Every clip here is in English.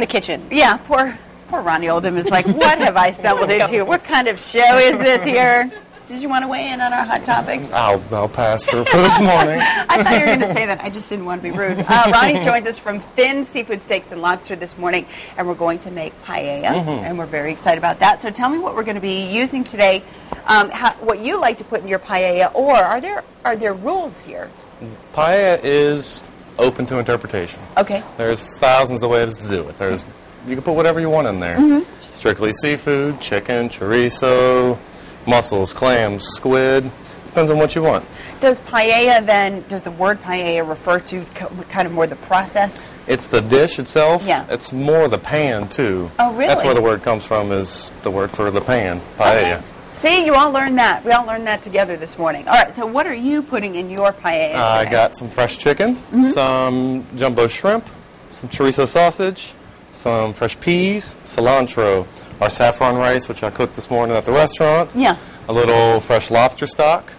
in the kitchen. Yeah, poor Ronnie Oldham is like, what have I stumbled into? What kind of show is this here? Did you want to weigh in on our hot topics? I'll pass for this morning. I thought you were going to say that. I just didn't want to be rude. Ronnie joins us from Finn Seafood Steaks and Lobster this morning, and we're going to make paella, and we're very excited about that. So tell me what we're going to be using today, what you like to put in your paella, or are there rules here? Paella is open to interpretation. Okay. There's thousands of ways to do it. You can put whatever you want in there. Strictly seafood, chicken, chorizo, mussels, clams, squid. Depends on what you want. Does the word paella refer to kind of more the process? It's the dish itself. Yeah. It's more the pan, too. Oh, really? That's where the word comes from, is the word for the pan, paella. Okay. See, you all learned that. We all learned that together this morning. All right, so what are you putting in your paella today? I got some fresh chicken, some jumbo shrimp, some chorizo sausage, some fresh peas, cilantro, our saffron rice, which I cooked this morning at the restaurant. Yeah. A little fresh lobster stock.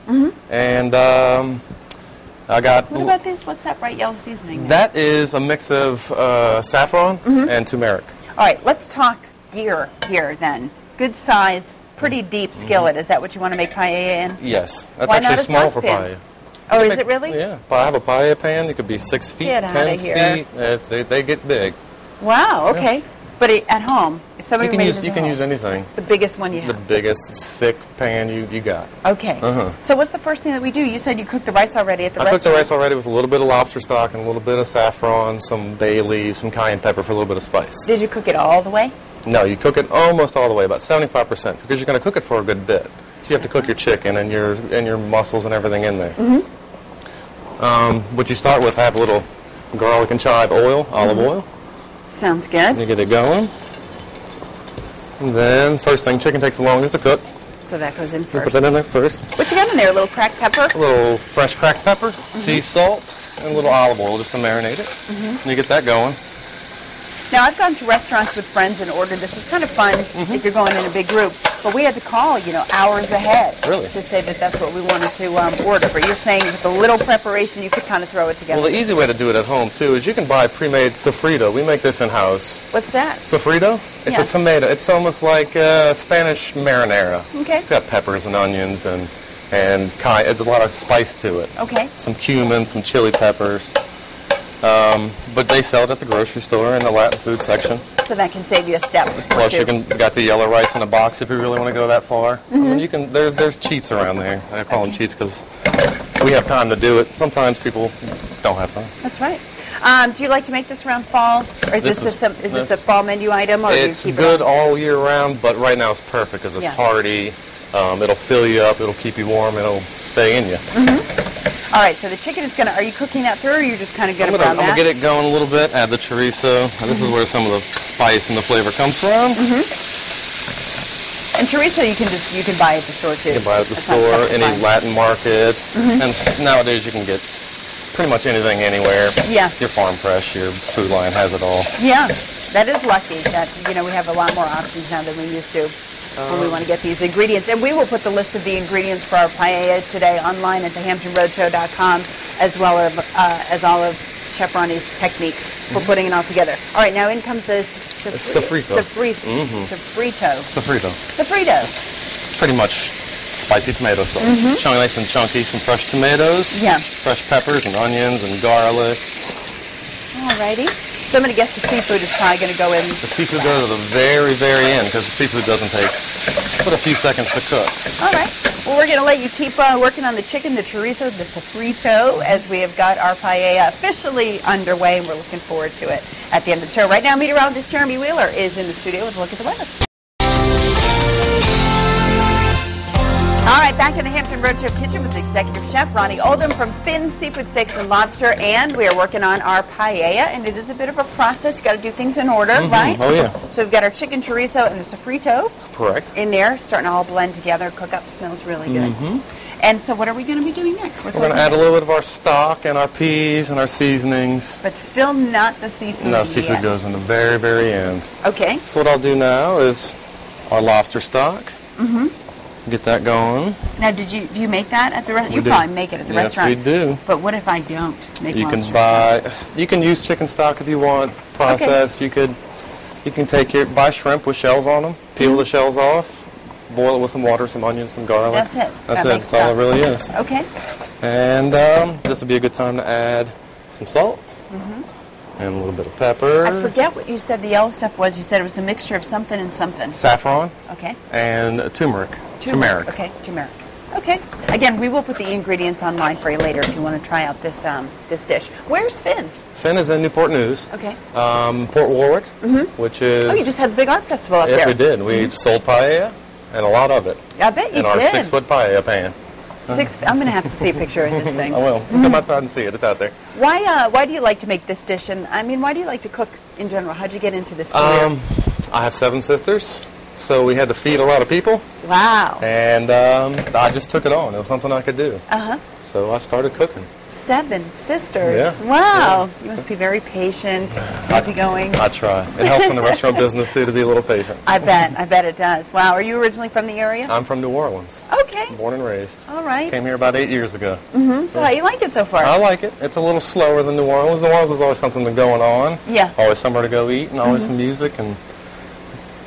And I got... What about this? What's that bright yellow seasoning there? That is a mix of saffron and turmeric. All right, let's talk gear here then. Good size, pretty deep skillet. Is that what you want to make paella in? Yes. That's Why actually not a small for saucepan? paella. Oh, is it really? Yeah. I have a paella pan. It could be 6 feet, Get outta 10 here. feet. They get big. Wow, okay. But at home, if somebody made this You at can home, use anything. the biggest one you The have. biggest, thick pan you got. Okay. So what's the first thing that we do? You said you cooked the rice already at the restaurant. I cooked the rice already with a little bit of lobster stock and a little bit of saffron, some bay leaves, some cayenne pepper for a little bit of spice. Did you cook it all the way? No, you cook it almost all the way, about 75%, because you're going to cook it for a good bit. So you have to cook your chicken and your mussels and everything in there. What you start with, I have a little garlic and chive oil, olive oil. Sounds good. You get it going. And then, first thing, chicken takes the longest to cook. So that goes in You first. put that in there first. What you got in there? A little cracked pepper? A little fresh cracked pepper, sea salt, and a little olive oil just to marinate it. And you get that going. Now, I've gone to restaurants with friends and ordered this. It's kind of fun if you're going in a big group. But we had to call, hours ahead Really? to say that that's what we wanted to order. But you're saying with a little preparation, you could kind of throw it together. Well, the easy way to do it at home, too, is you can buy pre-made sofrito. We make this in-house. What's that? Sofrito? It's Yes. a tomato. It's almost like Spanish marinara. Okay. It's got peppers and onions and it's a lot of spice to it. Okay. Some cumin, some chili peppers. But they sell it at the grocery store in the Latin food section. So that can save you a step or Plus, two. you got the yellow rice in a box if you really want to go that far. I mean, you can. There's cheats around there. I call them cheats because we have time to do it. Sometimes people don't have time. That's right. Do you like to make this around fall, or is this a fall menu item? Or It's do you keep good it all year round, but right now it's perfect because it's Yeah. hearty. It'll fill you up. It'll keep you warm. It'll stay in you. All right, so the chicken is are you cooking that through, or are you just kind of going to I'm brown gonna that? get it going a little bit. Add the chorizo. And this is where some of the spice and the flavor comes from. And chorizo, you can buy at the store too. You can buy it at the That's not store, tough to any find. Latin market, and nowadays you can get pretty much anything anywhere. Yeah. Your farm fresh, your food line has it all. Yeah, that is lucky that we have a lot more options now than we used to when we want to get these ingredients. And we will put the list of the ingredients for our paella today online at thehamptonroadshow.com, as well as all of Chef Ronnie's techniques for putting it all together. All right, now in comes the sofrito. Sofrito. It's pretty much spicy tomato sauce. Nice and chunky, some fresh tomatoes, Yeah. fresh peppers and onions and garlic. All righty. So I'm going to guess the seafood is probably going to go in. The seafood goes to the very, very end because the seafood doesn't take but a few seconds to cook. All right. Well, we're going to let you keep working on the chicken, the chorizo, the sofrito, as we have got our paella officially underway, and we're looking forward to it at the end of the show. Right now, meteorologist Jeremy Wheeler is in the studio with a look at the weather. All right, back in the Hampton Roadshow kitchen with Executive Chef Ronnie Oldham from Finn Seafood Steaks and Lobster, and we are working on our paella, and it is a bit of a process. You got to do things in order, right? Oh, yeah. So we've got our chicken chorizo and the sofrito Correct. in there, starting to all blend together. Cook up, smells really good. And so what are we going to be doing next? We're going to add a little bit of our stock and our peas and our seasonings. But still not the seafood. No, seafood yet. goes in the very, very end. Okay. So what I'll do now is our lobster stock. Get that going. Now, do you make that at the restaurant? You do. probably make it at the restaurant. Yes, we do. But what if I don't make You lobster can buy. You can use chicken stock if you want processed. You could You can buy shrimp with shells on them, peel the shells off, boil it with some water, some onions, some garlic. That's it. That's it. That's all it really is. Okay. And this would be a good time to add some salt and a little bit of pepper. I forget what you said the yellow stuff was. You said it was a mixture of something and something. Saffron. Okay. And turmeric. Turmeric. Okay, turmeric. Okay. Again, we will put the ingredients online for you later if you want to try out this this dish. Where's Finn? Finn is in Newport News. Okay. Port Warwick, which is... Oh, you just had the big art festival up there. Yes, we did. We sold paella, and a lot of it. I bet you did. In our 6-foot paella pan. I'm going to have to see a picture of this thing. I will. Come outside and see it. It's out there. Why do you like to make this dish? And I mean, why do you like to cook in general? How'd you get into this career? I have 7 sisters, so we had to feed a lot of people. Wow. And I just took it on. It was something I could do. Uh-huh. So I started cooking. 7 sisters. Yeah. Wow. Yeah. You must be very patient, easygoing. I try. It helps in the restaurant business, too, to be a little patient. I bet it does. Wow. Are you originally from the area? I'm from New Orleans. Okay. Born and raised. All right. Came here about 8 years ago. So how you like it so far? I like it. It's a little slower than New Orleans. New Orleans is always something going on. Yeah. Always somewhere to go eat and always some music.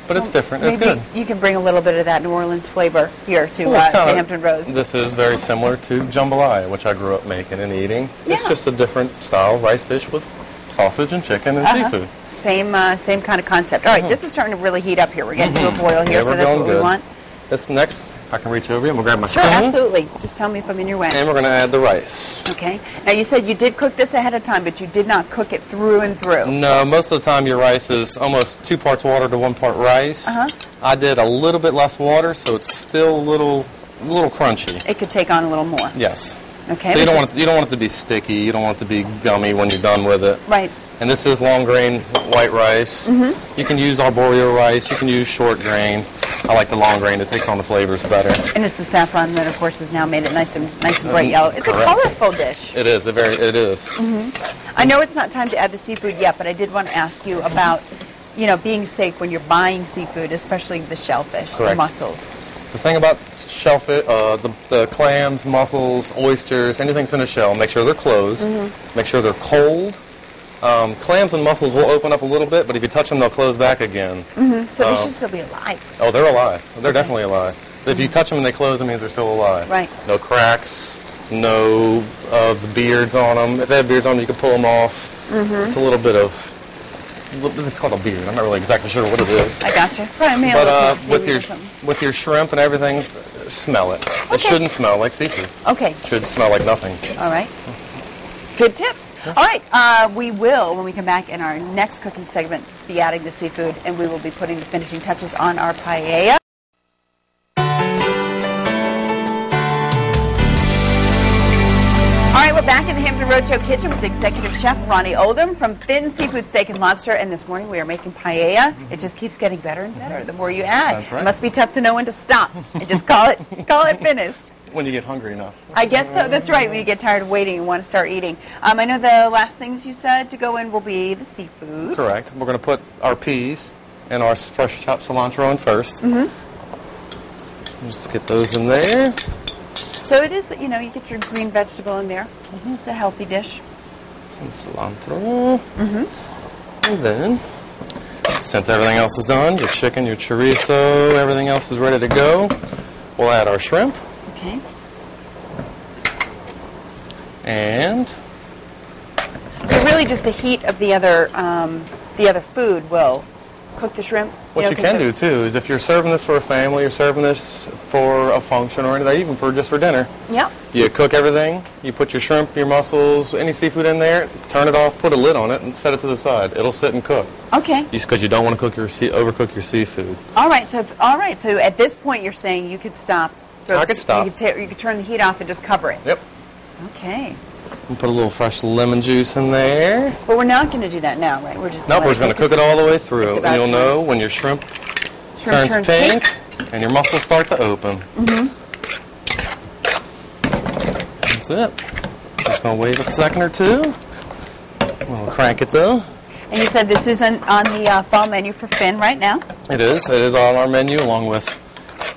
But it's different. It's good. You can bring a little bit of that New Orleans flavor here to Hampton Roads. This is very similar to jambalaya, which I grew up making and eating. Yeah. It's just a different style rice dish with sausage and chicken and seafood. Same kind of concept. All right, this is starting to really heat up here. We're getting to a boil here, Yeah, so that's what we want. This next, I can reach over you. I'm going to grab my Sure, spoon. absolutely. Just tell me if I'm in your way. And we're going to add the rice. Okay. Now, you said you did cook this ahead of time, but you did not cook it through and through. No, most of the time your rice is almost 2 parts water to 1 part rice. I did a little bit less water, so it's still a little crunchy. It could take on a little more. Yes. Okay. So you don't want it to be sticky. You don't want it to be gummy when you're done with it. Right. And this is long grain white rice. You can use arborio rice. You can use short grain. I like the long grain. It takes on the flavors better. And it's the saffron that, of course, has now made it nice and bright yellow. It's correct. a colorful dish. It is. It is. I know it's not time to add the seafood yet, but I did want to ask you about, being safe when you're buying seafood, especially the shellfish, the Correct. mussels. The thing about shellfish, the clams, mussels, oysters, anything that's in a shell, make sure they're closed. Make sure they're cold. Clams and mussels will open up a little bit, but if you touch them, they'll close back again. So they should still be alive. Oh, they're alive. They're definitely alive. If you touch them and they close, it means they're still alive. Right. No cracks, no of the beards on them. If they have beards on them, you can pull them off. It's a little bit of, it's called a beard. I'm not really exactly sure what it is. I gotcha. Probably But with your shrimp and everything, smell it. It shouldn't smell like seafood. Okay. It should smell like nothing. All right. Good tips. All right. We will, when we come back in our next cooking segment, be adding the seafood, and we will be putting the finishing touches on our paella. All right, we're back in the Hampton Roadshow kitchen with Executive Chef Ronnie Oldham from Finn Seafood Steak and Lobster, and this morning we are making paella. It just keeps getting better and better the more you add. That's right. It must be tough to know when to stop and just call it finished. When you get hungry enough. I guess so. That's right. When you get tired of waiting and want to start eating. I know the last things you said to go in will be the seafood. Correct. We're going to put our peas and our fresh chopped cilantro in first. Just get those in there. So it is, you get your green vegetable in there. It's a healthy dish. Some cilantro. And then, since everything else is done, your chicken, your chorizo, everything else is ready to go, we'll add our shrimp. Okay. And so really just the heat of the other food will cook the shrimp? what you can do, too, is if you're serving this for a family, you're serving this for a function or anything, even just for dinner. Yeah. You cook everything, you put your shrimp, your mussels, any seafood in there, turn it off, put a lid on it, and set it to the side. It'll sit and cook. Okay. Because you don't want to overcook your seafood. All right. So at this point you're saying you could stop. I could stop. You could turn the heat off and just cover it. Yep. Okay. And put a little fresh lemon juice in there. But we're not going to do that now, right? We're just going to cook it all the way through. And you'll time. know when your shrimp turns pink and your mussels start to open. That's it. Just going to wait a second or two. We'll crank it though. And you said this isn't on the fall menu for Finn right now? It is. It is on our menu along with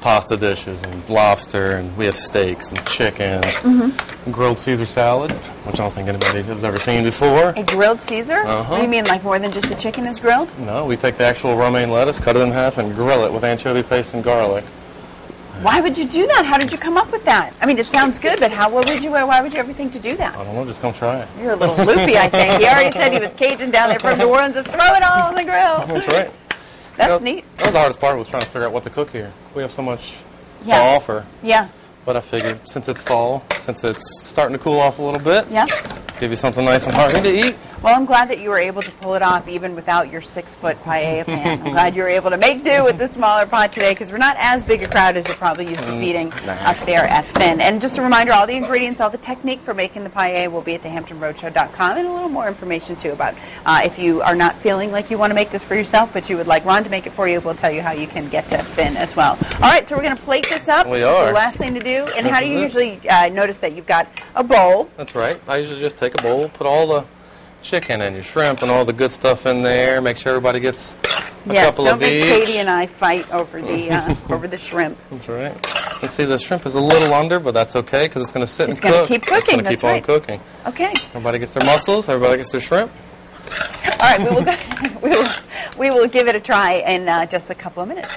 pasta dishes and lobster, and we have steaks and chicken, grilled Caesar salad, which I don't think anybody has ever seen before. A grilled Caesar? What do you mean, like more than just the chicken is grilled? No, we take the actual romaine lettuce, cut it in half, and grill it with anchovy paste and garlic. Why would you do that? How did you come up with that? I mean, it sounds good, but why would you ever think to do that? I don't know, just come try it. You're a little loopy, I think. He already said he was Cajun down there from New Orleans. Just throw it all on the grill. That's right. That's neat. That was the hardest part, was trying to figure out what to cook here. We have so much to Yeah. offer. Yeah. But I figured, since it's fall, since it's starting to cool off a little bit, Yeah. give you something nice and hearty to eat. Well, I'm glad that you were able to pull it off even without your 6-foot paella pan. I'm glad you were able to make do with the smaller pot today, because we're not as big a crowd as you're probably used to feeding up there at Finn. And just a reminder, all the ingredients, all the technique for making the paella will be at thehamptonroadshow.com, and a little more information too about if you are not feeling like you want to make this for yourself, but you would like Ron to make it for you, we'll tell you how you can get to Finn as well. All right, so we're going to plate this up. We This is are. the last thing to do. And This how do is you it. usually notice that you've got a bowl? That's right. I usually just take a bowl, put all the chicken and your shrimp and all the good stuff in there, make sure everybody gets a Yes, couple don't of make each. Katie and I fight over the over the shrimp. That's right. And see, the shrimp is a little under, but that's okay because it's going to sit It's and gonna cook. keep cooking, It's going to that's keep on right. cooking. Okay. Everybody gets their mussels, everybody gets their shrimp. All right, we will give it a try in just a couple of minutes.